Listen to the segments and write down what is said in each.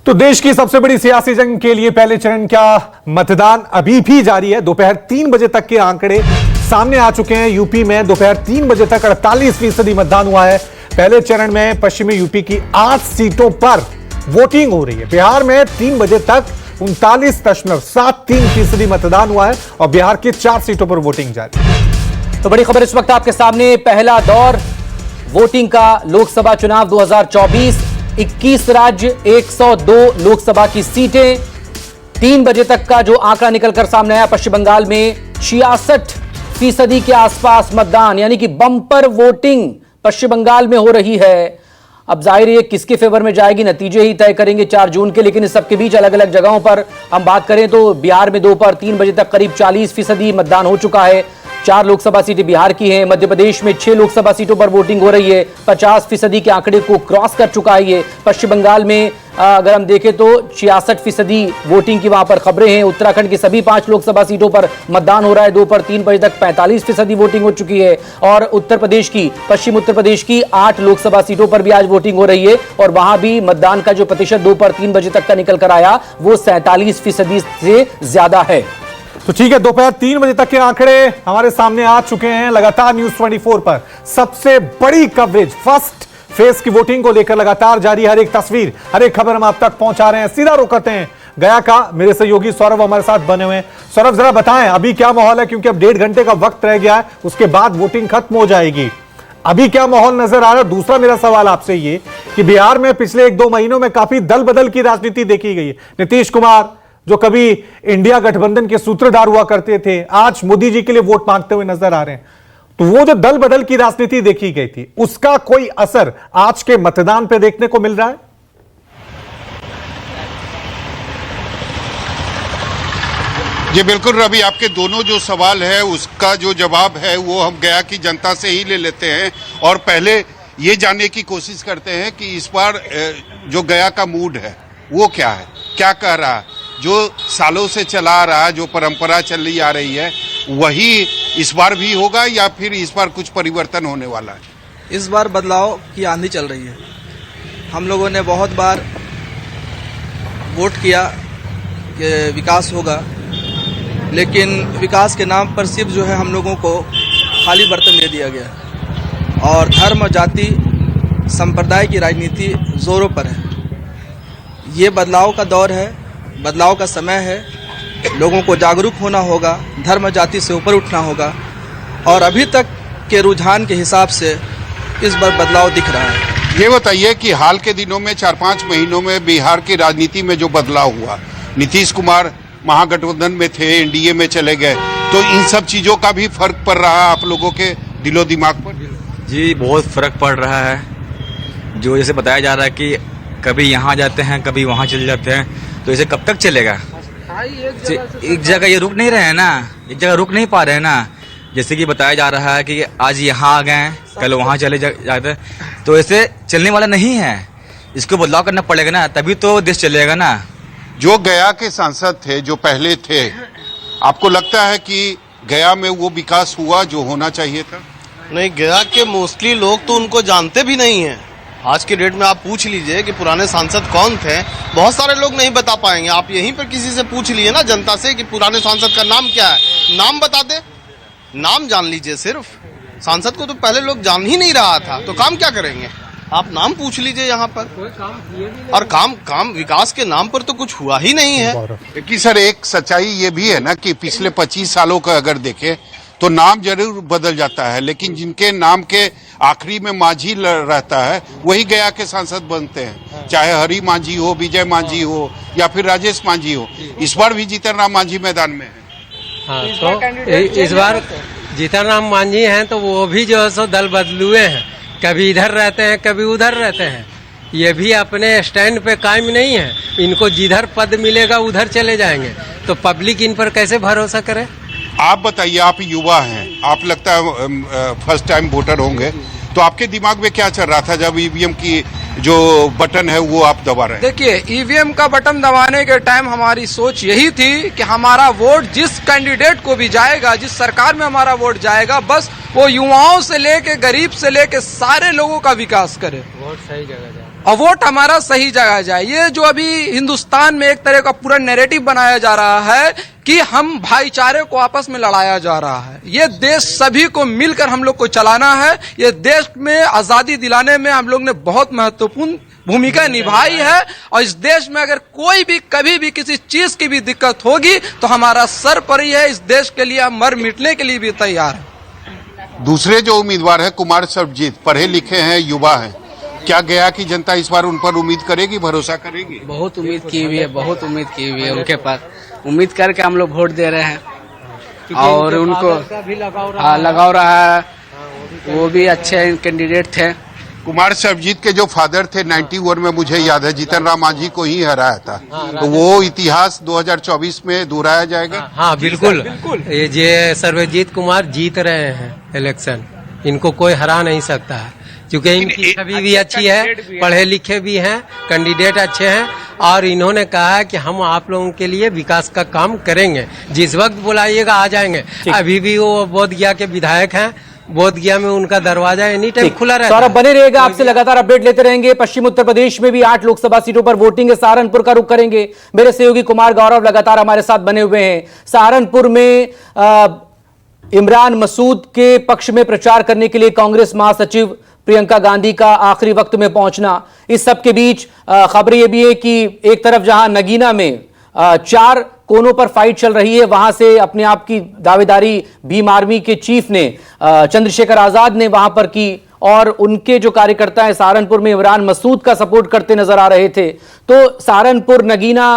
तो देश की सबसे बड़ी सियासी जंग के लिए पहले चरण का मतदान अभी भी जारी है। दोपहर 3 बजे तक के आंकड़े सामने आ चुके हैं। यूपी में दोपहर 3 बजे तक 48% मतदान हुआ है। पहले चरण में पश्चिमी यूपी की 8 सीटों पर वोटिंग हो रही है। बिहार में 3 बजे तक 39.73% मतदान हुआ है और बिहार की 4 सीटों पर वोटिंग जारी है। तो बड़ी खबर इस वक्त आपके सामने, पहला दौर वोटिंग का लोकसभा चुनाव 2024, 21 राज्य, 102 लोकसभा की सीटें। 3 बजे तक का जो आंकड़ा निकलकर सामने आया, पश्चिम बंगाल में 66% के आसपास मतदान, यानी कि बम्पर वोटिंग पश्चिम बंगाल में हो रही है। अब जाहिर है किसके फेवर में जाएगी, नतीजे ही तय करेंगे 4 जून के। लेकिन इस सबके बीच अलग अलग जगहों पर हम बात करें तो बिहार में दोपहर 3 बजे तक करीब 40% मतदान हो चुका है। 4 लोकसभा सीटें बिहार की हैं। मध्य प्रदेश में 6 लोकसभा सीटों पर वोटिंग हो रही है। 50% के आंकड़े को क्रॉस कर चुका है ये। पश्चिम बंगाल में अगर हम देखें तो 66% वोटिंग की वहां पर खबरें हैं। उत्तराखंड की सभी 5 लोकसभा सीटों पर मतदान हो रहा है। दोपहर 3 बजे तक 45% वोटिंग हो चुकी है। और उत्तर प्रदेश की, पश्चिम उत्तर प्रदेश की 8 लोकसभा सीटों पर भी आज वोटिंग हो रही है और वहां भी मतदान का जो प्रतिशत दोपहर 3 बजे तक का निकल कर आया वो 47% से ज्यादा है। तो ठीक है, दोपहर 3 बजे तक के आंकड़े हमारे सामने आ चुके हैं। लगातार न्यूज 24 पर सबसे बड़ी कवरेज फर्स्ट फेज की वोटिंग को लेकर लगातार जारी। हर एक तस्वीर, हर एक खबर हम आप तक पहुंचा रहे हैं। सीधा रुख करते हैं गया का। मेरे सहयोगी सौरभ हमारे साथ बने हुए हैं। सौरभ, जरा बताएं अभी क्या माहौल है, क्योंकि अब 1.5 घंटे का वक्त रह गया है, उसके बाद वोटिंग खत्म हो जाएगी। अभी क्या माहौल नजर आ रहा है? दूसरा मेरा सवाल आपसे ये कि बिहार में पिछले 1-2 महीनों में काफी दल बदल की राजनीति देखी गई है। नीतीश कुमार जो कभी इंडिया गठबंधन के सूत्रधार हुआ करते थे, आज मोदी जी के लिए वोट मांगते हुए नजर आ रहे हैं। तो वो जो दल बदल की राजनीति देखी गई थी, उसका कोई असर आज के मतदान पे देखने को मिल रहा है? जी बिल्कुल रवि, आपके दोनों जो सवाल है उसका जो जवाब है वो हम गया की जनता से ही ले लेते हैं और पहले ये जानने की कोशिश करते हैं कि इस बार जो गया का मूड है वो क्या है, क्या कह रहा है। जो सालों से चला आ रहा है, जो परंपरा चली आ रही है, वही इस बार भी होगा या फिर इस बार कुछ परिवर्तन होने वाला है? इस बार बदलाव की आंधी चल रही है। हम लोगों ने बहुत बार वोट किया कि विकास होगा, लेकिन विकास के नाम पर सिर्फ जो है हम लोगों को खाली बर्तन दे दिया गया और धर्म, जाति, संप्रदाय की राजनीति जोरों पर है। ये बदलाव का दौर है, बदलाव का समय है। लोगों को जागरूक होना होगा, धर्म जाति से ऊपर उठना होगा और अभी तक के रुझान के हिसाब से इस बार बदलाव दिख रहा है। ये बताइए कि हाल के दिनों में 4-5 महीनों में बिहार की राजनीति में जो बदलाव हुआ, नीतीश कुमार महागठबंधन में थे, एनडीए में चले गए, तो इन सब चीजों का भी फर्क पड़ रहा है आप लोगों के दिलो दिमाग पर? जी बहुत फर्क पड़ रहा है। जो जैसे बताया जा रहा है कि कभी यहाँ जाते हैं, कभी वहाँ चले जाते हैं, तो इसे कब तक चलेगा? एक जगह ये रुक नहीं रहे हैं ना, एक जगह रुक नहीं पा रहे हैं ना। जैसे कि बताया जा रहा है कि आज यहाँ आ गए, कल वहाँ चले जाते हैं, तो ऐसे चलने वाला नहीं है। इसको बदलाव करना पड़ेगा ना, तभी तो देश चलेगा ना। जो गया के सांसद थे, जो पहले थे, आपको लगता है कि गया में वो विकास हुआ जो होना चाहिए था? नहीं, गया के मोस्टली लोग तो उनको जानते भी नहीं है। आज के डेट में आप पूछ लीजिए कि पुराने सांसद कौन थे, बहुत सारे लोग नहीं बता पाएंगे। आप यहीं पर किसी से पूछ लीजिए ना, जनता से, कि पुराने सांसद का नाम क्या है, नाम बता दे, नाम जान लीजिए। सिर्फ सांसद को तो पहले लोग जान ही नहीं रहा था, तो काम क्या करेंगे? आप नाम पूछ लीजिए यहाँ पर। और काम विकास के नाम पर तो कुछ हुआ ही नहीं है। लेकिन सर एक सच्चाई ये भी है ना कि पिछले 25 सालों का अगर देखें तो नाम जरूर बदल जाता है, लेकिन जिनके नाम के आखिरी में मांझी रहता है वही गया के सांसद बनते हैं। चाहे हरि मांझी हो, विजय मांझी हो या फिर राजेश मांझी हो। इस बार भी जीतन राम मांझी मैदान में है। हाँ, तो इस बार जीतन राम मांझी हैं, तो वो भी जो है सो दल बदलुए हैं, कभी इधर रहते हैं, कभी उधर रहते हैं। ये भी अपने स्टैंड पे कायम नहीं है। इनको जिधर पद मिलेगा उधर चले जाएंगे, तो पब्लिक इन पर कैसे भरोसा करे? आप बताइए, आप युवा हैं, आप लगता है फर्स्ट टाइम वोटर होंगे, तो आपके दिमाग में क्या चल रहा था जब ईवीएम की जो बटन है वो आप दबा रहे हैं? देखिए, ईवीएम का बटन दबाने के टाइम हमारी सोच यही थी कि हमारा वोट जिस कैंडिडेट को भी जाएगा, जिस सरकार में हमारा वोट जाएगा, बस वो युवाओं से लेके, गरीब से लेके सारे लोगों का विकास करे। वोट सही जगह जाए। और वोट हमारा सही जगह जाए। ये जो अभी हिंदुस्तान में एक तरह का पूरा नैरेटिव बनाया जा रहा है कि हम भाईचारे को आपस में लड़ाया जा रहा है, ये देश सभी को मिलकर हम लोग को चलाना है। ये देश में आजादी दिलाने में हम लोग ने बहुत महत्वपूर्ण भूमिका निभाई है, और इस देश में अगर कोई भी कभी भी किसी चीज की भी दिक्कत होगी तो हमारा सर पर ही है। इस देश के लिए हम मर मिटने के लिए भी तैयार हैं। दूसरे जो उम्मीदवार है कुमार सर्वजीत, पढ़े लिखे हैं, युवा हैं, क्या गया कि जनता इस बार उन पर उम्मीद करेगी, भरोसा करेगी? बहुत उम्मीद की हुई है, बहुत उम्मीद की हुई है उनके पास। उम्मीद करके हम लोग वोट दे रहे हैं, और उनको लगाव रहा है, वो भी अच्छे कैंडिडेट थे। कुमार सर्वजीत के जो फादर थे 91 में, मुझे याद है, जीतन राम मांझी को ही हराया था। तो वो इतिहास 2024 में दोहराया जाएगा? हाँ बिल्कुल, ये सर्वजीत कुमार जीत रहे हैं इलेक्शन, इनको कोई हरा नहीं सकता है, क्योंकि इनकी छवि भी अच्छी है, पढ़े लिखे भी हैं, कैंडिडेट अच्छे हैं, और इन्होंने कहा है कि हम आप लोगों के लिए विकास का काम करेंगे, जिस वक्त बुलाइएगा आ जाएंगे। अभी भी वो बोधगया के विधायक हैं, बोधगया में उनका दरवाजा एनी टाइम खुला रहता है। सौरभ बने रहेगा, आपसे लगातार अपडेट लेते रहेंगे। पश्चिम उत्तर प्रदेश में भी 8 लोकसभा सीटों पर वोटिंग है। सहारनपुर का रुख करेंगे, मेरे सहयोगी कुमार गौरव लगातार हमारे साथ बने हुए हैं। सहारनपुर में इमरान मसूद के पक्ष में प्रचार करने के लिए कांग्रेस महासचिव प्रियंका गांधी का आखिरी वक्त में पहुंचना, इस सब के बीच खबर यह भी है कि एक तरफ जहां नगीना में 4 कोनों पर फाइट चल रही है, वहां से अपने आप की दावेदारी भीम आर्मी के चीफ ने चंद्रशेखर आजाद ने वहां पर की, और उनके जो कार्यकर्ता हैं सहारनपुर में इमरान मसूद का सपोर्ट करते नजर आ रहे थे। तो सहारनपुर, नगीना,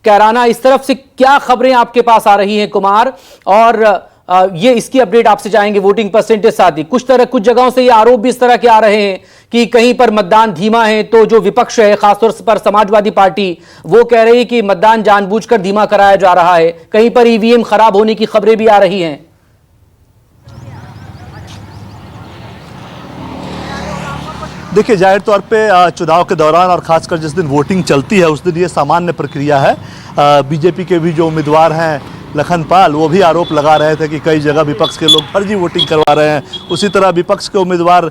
कैराना, इस तरफ से क्या खबरें आपके पास आ रही हैं कुमार, और ये इसकी अपडेट आपसे चाहेंगे वोटिंग परसेंटेज साथ ही। कुछ जगहों से ये आरोप भी इस तरह के आ रहे हैं कि कहीं पर मतदान धीमा है, तो जो विपक्ष है खासतौर पर समाजवादी पार्टी वो कह रही है कि मतदान जानबूझकर धीमा कराया जा रहा है, कहीं पर ईवीएम खराब होने की खबरें भी आ रही हैं। देखिए, जाहिर तौर पे चुनाव के दौरान और खासकर जिस दिन वोटिंग चलती है उस दिन ये सामान्य प्रक्रिया है। बीजेपी के भी जो उम्मीदवार हैं लखन पाल, वो भी आरोप लगा रहे थे कि कई जगह विपक्ष के लोग फर्जी वोटिंग करवा रहे हैं। उसी तरह विपक्ष के उम्मीदवार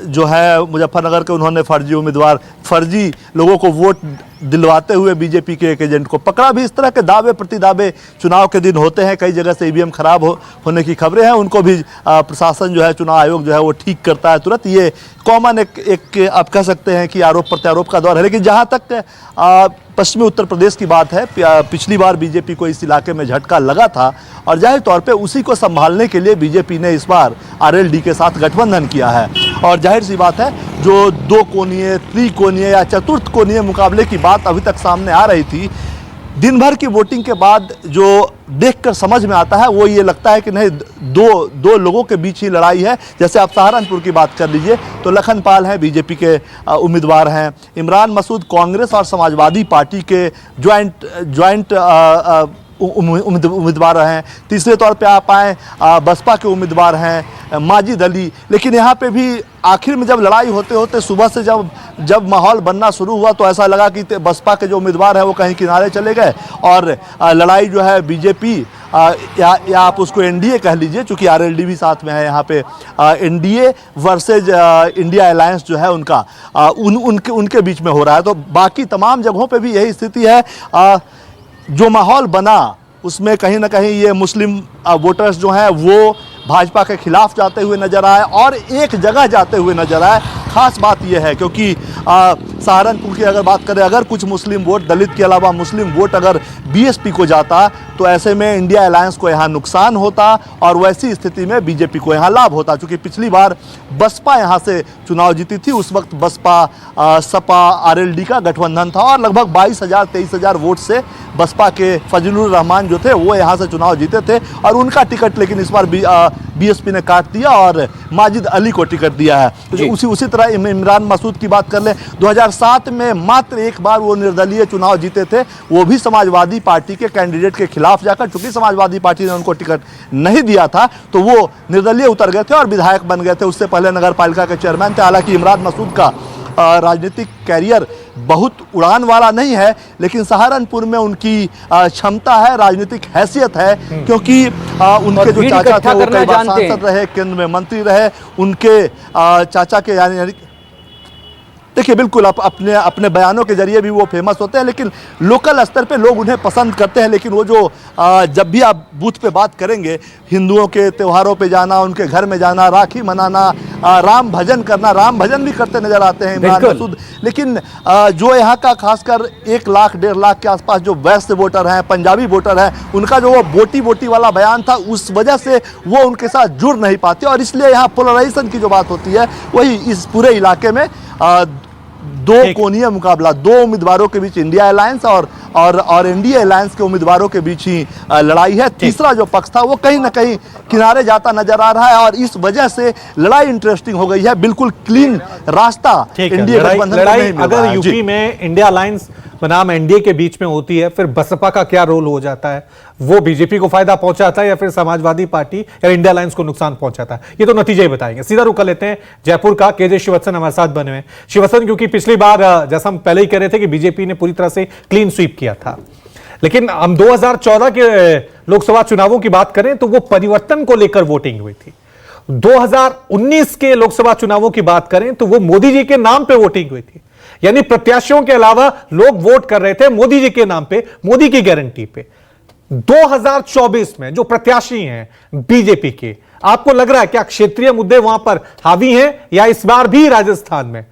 जो है मुजफ्फरनगर के, उन्होंने फर्जी लोगों को वोट दिलवाते हुए बीजेपी के एक एजेंट को पकड़ा भी। इस तरह के दावे प्रतिदावे चुनाव के दिन होते हैं। कई जगह से ईवीएम खराब होने की खबरें हैं, उनको भी प्रशासन जो है, चुनाव आयोग जो है वो ठीक करता है तुरंत। ये कॉमन एक आप कह सकते हैं कि आरोप प्रत्यारोप का दौर है। लेकिन जहाँ तक पश्चिमी उत्तर प्रदेश की बात है, पिछली बार बीजेपी को इस इलाके में झटका लगा था, और जाहिर तौर पे उसी को संभालने के लिए बीजेपी ने इस बार आरएलडी के साथ गठबंधन किया है। और जाहिर सी बात है, जो 2 कोणीय, त्रिकोणीय या चतुर्थ कोणीय मुकाबले की बात अभी तक सामने आ रही थी, दिन भर की वोटिंग के बाद जो देखकर समझ में आता है वो ये लगता है कि नहीं, दो लोगों के बीच ही लड़ाई है। जैसे आप सहारनपुर की बात कर लीजिए तो लखन पाल हैं, बीजेपी के उम्मीदवार हैं, इमरान मसूद कांग्रेस और समाजवादी पार्टी के ज्वाइंट उम्मीदवार हैं। तीसरे तौर पे आप आए बसपा के उम्मीदवार हैं माजिद अली। लेकिन यहाँ पे भी आखिर में जब लड़ाई होते होते सुबह से जब माहौल बनना शुरू हुआ तो ऐसा लगा कि बसपा के जो उम्मीदवार हैं वो कहीं किनारे चले गए, और लड़ाई जो है बीजेपी या आप उसको एनडीए कह लीजिए, चूँकि आरएलडी भी साथ में है यहाँ पे, एनडीए वर्सेज इंडिया अलायंस जो है उनका उनके बीच में हो रहा है। तो बाकी तमाम जगहों पे भी यही स्थिति है। जो माहौल बना उसमें कहीं ना कहीं ये मुस्लिम वोटर्स जो हैं वो भाजपा के खिलाफ जाते हुए नजर आए, और एक जगह जाते हुए नजर आए। खास बात यह है क्योंकि सहारनपुर की अगर बात करें, अगर कुछ मुस्लिम वोट, दलित के अलावा मुस्लिम वोट अगर बीएसपी को जाता तो ऐसे में इंडिया अलायंस को यहाँ नुकसान होता, और वैसी स्थिति में बीजेपी को यहाँ लाभ होता। क्योंकि पिछली बार बसपा यहाँ से चुनाव जीती थी, उस वक्त बसपा सपा आरएलडी का गठबंधन था, और लगभग 22,000-23,000 वोट से बसपा के फजलुर रहमान जो थे वो यहाँ से चुनाव जीते थे, और उनका टिकट लेकिन इस बार बीएसपी ने काट दिया और माजिद अली को टिकट दिया है। तो उसी तरह इमरान मसूद की बात कर लें, 2007 में मात्र एक बार वो निर्दलीय चुनाव जीते थे, वो भी समाजवादी पार्टी के कैंडिडेट के खिलाफ जाकर। चूंकि समाजवादी पार्टी ने उनको टिकट नहीं दिया था तो वो निर्दलीय उतर गए थे और विधायक बन गए थे। उससे पहले नगर पालिका के चेयरमैन थे। हालांकि इमरान मसूद का राजनीतिक कैरियर बहुत उड़ान वाला नहीं है, लेकिन सहारनपुर में उनकी क्षमता है, राजनीतिक हैसियत है, क्योंकि उनके जो चाचा थे वो कई बार सांसद रहे, केंद्र में मंत्री रहे। उनके चाचा के यानी देखिए बिल्कुल अपने अपने बयानों के जरिए भी वो फेमस होते हैं, लेकिन लोकल स्तर पे लोग उन्हें पसंद करते हैं। लेकिन वो जो जब भी आप बूथ पे बात करेंगे, हिंदुओं के त्योहारों पे जाना, उनके घर में जाना, राखी मनाना, राम भजन करना, राम भजन भी करते नजर आते हैं इमरान मसूद। लेकिन जो यहाँ का खासकर 1 लाख 1.5 लाख के आसपास जो वैश्य वोटर हैं, पंजाबी वोटर हैं, उनका जो वो बोटी बोटी वाला बयान था, उस वजह से वो उनके साथ जुड़ नहीं पाते, और इसलिए यहाँ पोलराइजेशन की जो बात होती है वही इस पूरे इलाके में दो कोणीय मुकाबला, 2 उम्मीदवारों के बीच इंडिया अलायंस और एनडीए अलायंस के उम्मीदवारों के बीच ही लड़ाई है। तीसरा जो पक्ष था वो कहीं ना कहीं किनारे जाता नजर आ रहा है, और इस वजह से लड़ाई इंटरेस्टिंग हो गई है। बिल्कुल क्लीन रास्ता एनडीए गठबंधन को नहीं मिल रहा है। अगर यूपी में इंडिया अलायंस बनाम एनडीए के बीच में होती है, फिर बसपा का क्या रोल हो जाता है? वो बीजेपी को फायदा पहुंचाता है या फिर समाजवादी पार्टी या इंडिया अलायंस को नुकसान पहुंचाता है? ये तो नतीजे ही बताएंगे। सीधा रुख कर लेते हैं जयपुर का। केजे शिवत्सन हमारे साथ बने हुए। शिवत्सन, क्योंकि पिछली बार जैसा हम पहले ही कह रहे थे कि बीजेपी ने पूरी तरह से क्लीन स्वीप किया था, लेकिन हम 2014 के लोकसभा चुनावों की बात करें तो वो परिवर्तन को लेकर वोटिंग हुई थी। 2019 के लोकसभा चुनावों की बात करें तो वो मोदी जी के नाम पे वोटिंग हुई थी, यानी प्रत्याशियों के अलावा लोग वोट कर रहे थे मोदी जी के नाम पे, मोदी की गारंटी पे। 2024 में जो प्रत्याशी हैं बीजेपी के, आपको लग रहा है क्या क्षेत्रीय मुद्दे वहां पर हावी हैं, या इस बार भी राजस्थान में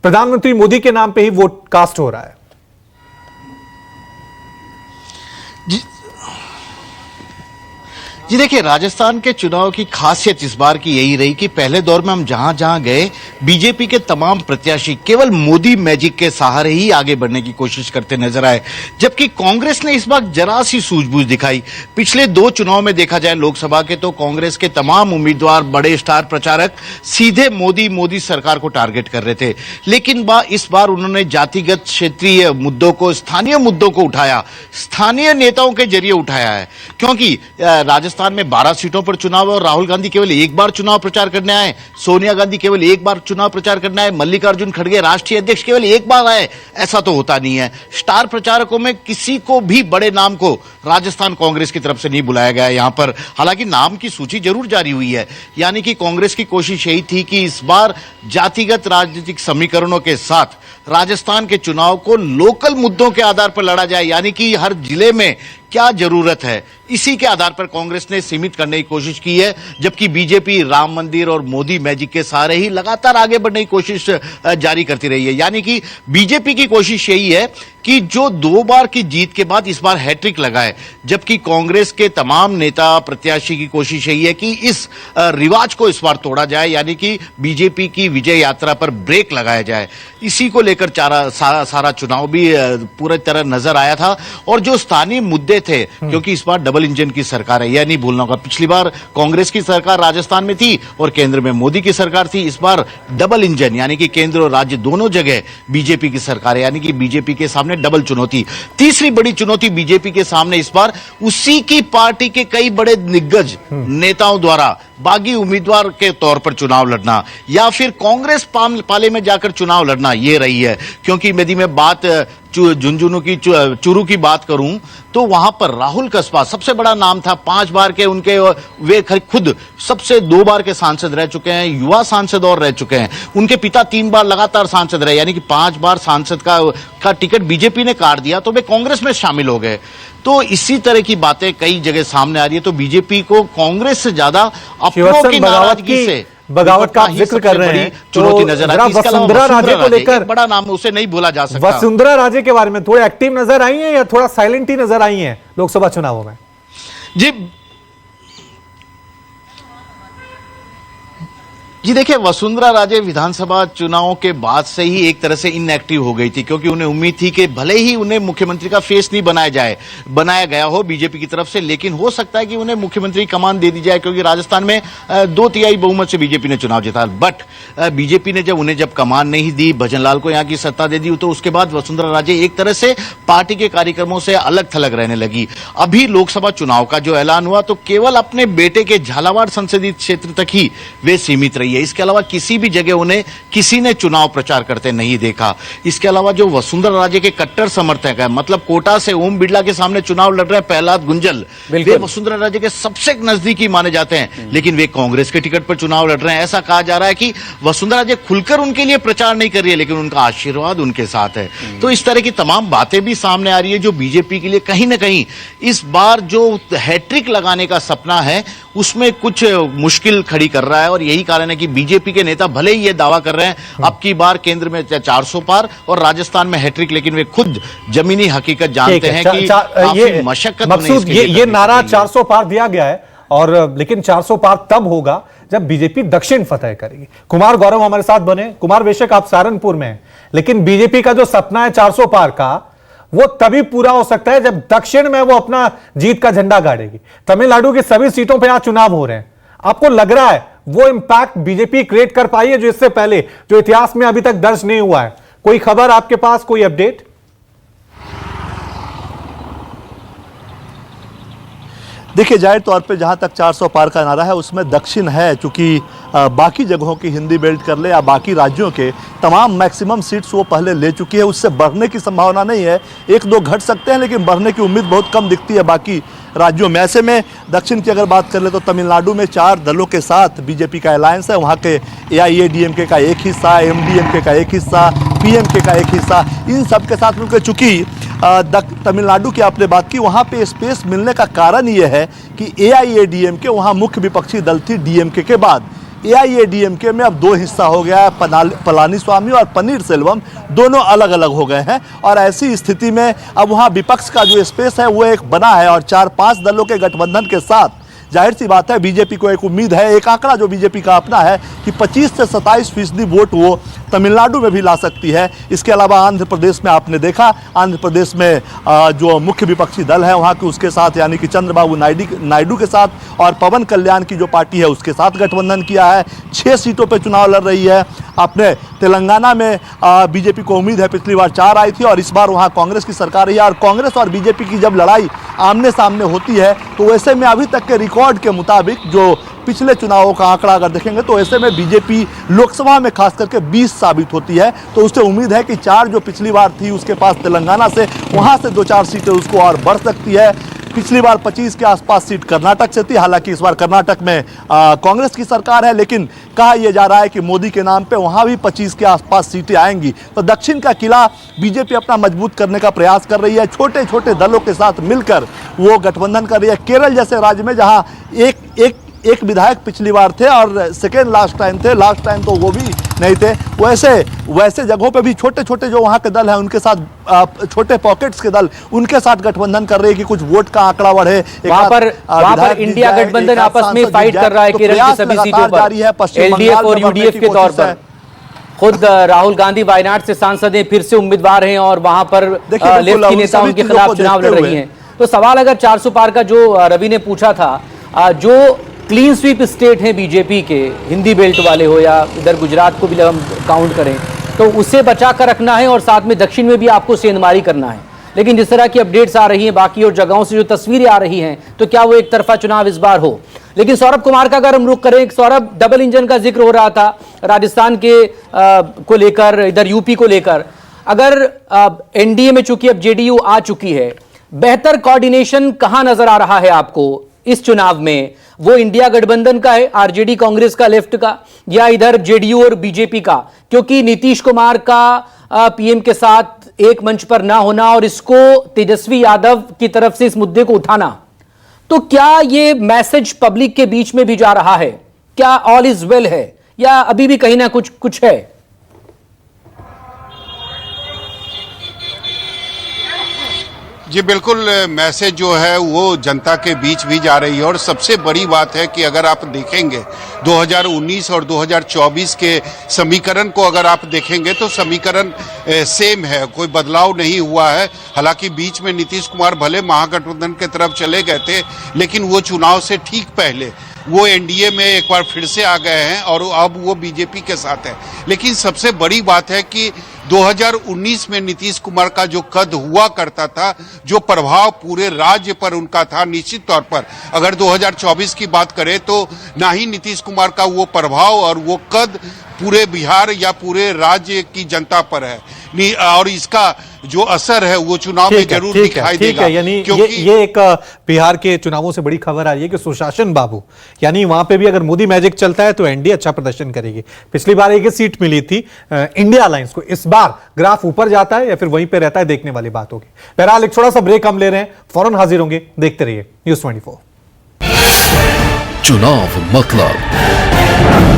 प्रधानमंत्री मोदी के नाम पे ही वोट कास्ट हो रहा है? जी देखिए, राजस्थान के चुनाव की खासियत इस बार की यही रही कि पहले दौर में हम जहां जहां गए, बीजेपी के तमाम प्रत्याशी केवल मोदी मैजिक के सहारे ही आगे बढ़ने की कोशिश करते नजर आए, जबकि कांग्रेस ने इस बार जरा सी सूझबूझ दिखाई। पिछले 2 चुनाव में देखा जाए लोकसभा के, तो कांग्रेस के तमाम उम्मीदवार, बड़े स्टार प्रचारक सीधे मोदी सरकार को टारगेट कर रहे थे, लेकिन इस बार उन्होंने जातिगत, क्षेत्रीय मुद्दों को, स्थानीय मुद्दों को उठाया, स्थानीय नेताओं के जरिए उठाया है। क्योंकि राजस्थान में 12 सीटों पर चुनाव है और राहुल गांधी केवल 1 बार चुनाव प्रचार करने आए, सोनिया गांधी केवल 1 बार चुनाव प्रचार करने आए, मल्लिकार्जुन खड़गे राष्ट्रीय अध्यक्ष केवल 1 बार आए, ऐसा तो होता नहीं है। स्टार प्रचारकों में किसी को भी, बड़े नाम को राजस्थान कांग्रेस की तरफ से नहीं बुलाया गया यहां पर। हालांकि नाम की सूची जरूर जारी हुई है, यानी कि कांग्रेस की कोशिश यही थी कि इस बार जातिगत राजनीतिक समीकरणों के साथ राजस्थान के चुनाव को लोकल मुद्दों के आधार पर लड़ा जाए, यानी कि हर जिले में क्या जरूरत है, इसी के आधार पर कांग्रेस ने सीमित करने की कोशिश की है, जबकि बीजेपी राम मंदिर और मोदी मैजिक के सहारे ही लगातार आगे बढ़ने की कोशिश जारी करती रही है। यानी कि बीजेपी की कोशिश यही है कि जो 2 बार की जीत के बाद इस बार हैट्रिक लगाए, जबकि कांग्रेस के तमाम नेता, प्रत्याशी की कोशिश यही है कि इस रिवाज को इस बार तोड़ा जाए, यानी कि बीजेपी की विजय यात्रा पर ब्रेक लगाया जाए। इसी को लेकर सारा चुनाव भी पूरी तरह नजर आया था। और जो स्थानीय मुद्दे थे, क्योंकि इस बार डबल इंजन की सरकार है, यह नहीं भूलना होगा। पिछली बार कांग्रेस की सरकार राजस्थान में थी और केंद्र में मोदी की सरकार थी। इस बार डबल इंजन, यानी कि केंद्र और राज्य दोनों जगह बीजेपी की सरकार है, यानी कि बीजेपी के सामने डबल चुनौती। तीसरी बड़ी चुनौती बीजेपी के सामने इस बार उसी की पार्टी के कई बड़े दिग्गज नेताओं द्वारा बागी उम्मीदवार के तौर पर चुनाव लड़ना, या फिर कांग्रेस पाले में जाकर चुनाव लड़ना, ये रही है। क्योंकि यदि मैं बात झुंझुनू की, चूरू की बात करूं, तो वहां पर राहुल कस्बा सबसे बड़ा नाम था। 5 बार के उनके, वे खुद सबसे 2 बार के सांसद रह चुके हैं, युवा सांसद और रह चुके हैं। उनके पिता 3 बार लगातार सांसद रहे, यानी कि 5 बार सांसद का टिकट बीजेपी ने काट दिया, तो वे कांग्रेस में शामिल हो गए। तो इसी तरह की बातें कई जगह सामने आ रही है। तो बीजेपी को कांग्रेस से ज्यादा अपनों की नाराजगी से, बगावत का जिक्र कर रहे हैं, चुनौती नजर आती है। वसुंधरा राजे को लेकर, बड़ा नाम उसे नहीं भूला जा सकता। वसुंधरा राजे के बारे में थोड़े एक्टिव नजर आई हैं या थोड़ा साइलेंट ही नजर आई हैं लोकसभा चुनावों में? जी देखिए, वसुंधरा राजे विधानसभा चुनावों के बाद से ही एक तरह से इनएक्टिव हो गई थी, क्योंकि उन्हें उम्मीद थी कि भले ही उन्हें मुख्यमंत्री का फेस नहीं बनाया गया हो बीजेपी की तरफ से, लेकिन हो सकता है कि उन्हें मुख्यमंत्री कमान दे दी जाए, क्योंकि राजस्थान में 2/3 बहुमत से बीजेपी ने चुनाव जीता। बट बीजेपी ने जब कमान नहीं दी, भजनलाल को यहाँ की सत्ता दे दी, तो उसके बाद वसुंधरा राजे एक तरह से पार्टी के कार्यक्रमों से अलग थलग रहने लगी। अभी लोकसभा चुनाव का जो ऐलान हुआ, तो केवल अपने बेटे के झालावाड़ संसदीय क्षेत्र तक ही वे सीमित रही रही है। इसके अलावा किसी भी जगह उन्हें किसी ने चुनाव प्रचार करते नहीं देखा। इसके अलावा जो वसुंधरा राजे के कट्टर समर्थक है, मतलब कोटा से ओम बिड़ला के सामने चुनाव लड़ रहे हैं प्रहलाद गुंजल, वे वसुंधरा राजे के सबसे नजदीकी माने जाते हैं, लेकिन वे कांग्रेस के टिकट पर चुनाव लड़ रहे हैं। ऐसा कहा जा रहा है कि वसुंधरा राजे खुलकर उनके लिए प्रचार नहीं कर रही है, लेकिन उनका आशीर्वाद उनके साथ है। तो इस तरह की तमाम बातें भी सामने आ रही है, जो बीजेपी के लिए कहीं ना कहीं इस बार जो हैट्रिक लगाने का सपना है उसमें कुछ मुश्किल खड़ी कर रहा है। और यही कारण है कि बीजेपी के नेता भले ही ये दावा कर रहे हैं अब की बार केंद्र में 400 पार और राजस्थान में हैट्रिक, लेकिन वे खुद जमीनी हकीकत जानते हैं कि काफी मशक्कत मकसूद ये नारा 400 पार दिया गया है, और लेकिन 400 पार तब होगा जब बीजेपी दक्षिण फतेह करेगी। कुमार गौरव हमारे साथ बने। कुमार, बेशक आप सहारनपुर में हैं, लेकिन बीजेपी का जो सपना है 400 पार का, वो तभी पूरा हो सकता है जब दक्षिण में वो अपना जीत का झंडा गाड़ेगी। तमिलनाडु की सभी सीटों पे आज चुनाव हो रहे हैं, आपको लग रहा है वो इंपैक्ट बीजेपी क्रिएट कर पाई है जो इससे पहले, जो इतिहास में अभी तक दर्ज नहीं हुआ है? कोई खबर आपके पास, कोई अपडेट? देखिए, जाहिर तौर पे जहाँ तक 400 पार का नारा है उसमें दक्षिण है, चूंकि बाकी जगहों की हिंदी बेल्ट कर ले या बाकी राज्यों के तमाम मैक्सिमम सीट्स वो पहले ले चुकी है, उससे बढ़ने की संभावना नहीं है। एक दो घट सकते हैं, लेकिन बढ़ने की उम्मीद बहुत कम दिखती है बाकी राज्यों में। ऐसे में दक्षिण की अगर बात कर ले तो तमिलनाडु में 4 दलों के साथ बीजेपी का अलायंस है। वहाँ के AIADMK का एक हिस्सा, MDMK का एक हिस्सा, PMK का एक हिस्सा, इन सब के साथ मिलकर, चूंकि तमिलनाडु की आपने बात की, वहाँ पे स्पेस मिलने का कारण ये है कि AIADMK वहाँ मुख्य विपक्षी दल थी DMK के बाद। AIADMK में अब 2 हिस्सा हो गया है, पलानीस्वामी और पनीर सेल्वम दोनों अलग अलग हो गए हैं। और ऐसी स्थिति में अब वहाँ विपक्ष का जो स्पेस है वो एक बना है, और 4-5 दलों के गठबंधन के साथ जाहिर सी बात है बीजेपी को एक उम्मीद है, एक आंकड़ा जो बीजेपी का अपना है कि 25 से 27% वोट वो तमिलनाडु में भी ला सकती है। इसके अलावा आंध्र प्रदेश में आपने देखा, आंध्र प्रदेश में जो मुख्य विपक्षी दल है वहाँ के उसके साथ, यानी कि चंद्रबाबू नायडू के साथ और पवन कल्याण की जो पार्टी है उसके साथ गठबंधन किया है। 6 सीटों पर चुनाव लड़ रही है। अपने तेलंगाना में बीजेपी को उम्मीद है, पिछली बार 4 आई थी और इस बार वहाँ कांग्रेस की सरकार रही है। और कांग्रेस और बीजेपी की जब लड़ाई आमने सामने होती है तो वैसे में अभी तक के रिकॉर्ड के मुताबिक जो पिछले चुनावों का आंकड़ा अगर देखेंगे तो ऐसे में बीजेपी लोकसभा में खास करके 20 साबित होती है। तो उससे उम्मीद है कि 4 जो पिछली बार थी उसके पास तेलंगाना से, वहाँ से 2-4 सीटें उसको और बढ़ सकती है। पिछली बार 25 के आसपास सीट कर्नाटक से थी, हालांकि इस बार कर्नाटक में कांग्रेस की सरकार है, लेकिन कहा यह जा रहा है कि मोदी के नाम पे वहां भी 25 के आसपास सीटें आएंगी। तो दक्षिण का किला बीजेपी अपना मजबूत करने का प्रयास कर रही है, छोटे छोटे दलों के साथ मिलकर वो गठबंधन कर रही है। केरल जैसे राज्य में जहां एक विधायक पिछली बार थे और सेकेंड लास्ट टाइम थे, लास्ट टाइम तो वो भी नहीं थे, वैसे जगहों पे भी छोटे छोटे जो वहाँ के दल हैं उनके साथ, छोटे पॉकेट्स के दल उनके साथ गठबंधन कर रहे हैं कि कुछ वोट का आंकड़ा बढ़े। वहाँ पर इंडिया गठबंधन आपस में फाइट कर रहा है केरल की सभी सीटों पर, LDF और UDF के तौर पर। खुद राहुल गांधी वायनाड से सांसद हैं, फिर से उम्मीदवार हैं और वहां पर लेफ्ट की नेता उनके खिलाफ चुनाव लड़ रही हैं। तो सवाल अगर 400 पार का जो रवि ने पूछा था, जो क्लीन स्वीप स्टेट है बीजेपी के, हिंदी बेल्ट वाले हो या इधर गुजरात को भी हम काउंट करें, तो उसे बचा कर रखना है और साथ में दक्षिण में भी आपको सेंधमारी करना है। लेकिन जिस तरह की अपडेट्स आ रही हैं बाकी और जगहों से जो तस्वीरें आ रही हैं, तो क्या वो एक तरफा चुनाव इस बार हो? लेकिन सौरभ कुमार का अगर हम रुख करें, सौरभ, डबल इंजन का जिक्र हो रहा था राजस्थान के को लेकर, इधर यूपी को लेकर। अगर एनडीए में चूंकि अब जेडीयू आ चुकी है, बेहतर कोऑर्डिनेशन कहां नजर आ रहा है आपको इस चुनाव में? वो इंडिया गठबंधन का है, आरजेडी कांग्रेस का लेफ्ट का, या इधर जेडीयू और बीजेपी का? क्योंकि नीतीश कुमार का पीएम के साथ एक मंच पर ना होना और इसको तेजस्वी यादव की तरफ से इस मुद्दे को उठाना, तो क्या ये मैसेज पब्लिक के बीच में भी जा रहा है? क्या ऑल इज वेल है या अभी भी कहीं ना कुछ है? जी बिल्कुल, मैसेज जो है वो जनता के बीच भी जा रही है। और सबसे बड़ी बात है कि अगर आप देखेंगे 2019 और 2024 के समीकरण को अगर आप देखेंगे तो समीकरण सेम है, कोई बदलाव नहीं हुआ है। हालांकि बीच में नीतीश कुमार भले महागठबंधन के तरफ चले गए थे, लेकिन वो चुनाव से ठीक पहले वो एनडीए में एक बार फिर से आ गए हैं और अब वो बीजेपी के साथ है। लेकिन सबसे बड़ी बात है कि 2019 में नीतीश कुमार का जो कद हुआ करता था, जो प्रभाव पूरे राज्य पर उनका था, निश्चित तौर पर अगर 2024 की बात करें तो ना ही नीतीश कुमार का वो प्रभाव और वो कद पूरे बिहार या पूरे राज्य की जनता पर है, और इसका जो असर है वो चुनाव में जरूर दिखाई देगा। यानी ये एक बिहार के चुनावों से बड़ी खबर आ रही है कि सुशासन बाबू, यानी वहां पे भी अगर मोदी मैजिक चलता है तो एनडीए अच्छा प्रदर्शन करेगी। पिछली बार एक सीट मिली थी इंडिया अलायंस को, इस बार ग्राफ ऊपर जाता है या फिर वहीं पे रहता है, देखने वाली बात होगी। बहरहाल एक छोटा सा ब्रेक हम ले रहे हैं, फौरन हाजिर होंगे, देखते रहिए News 24। चुनाव मतलब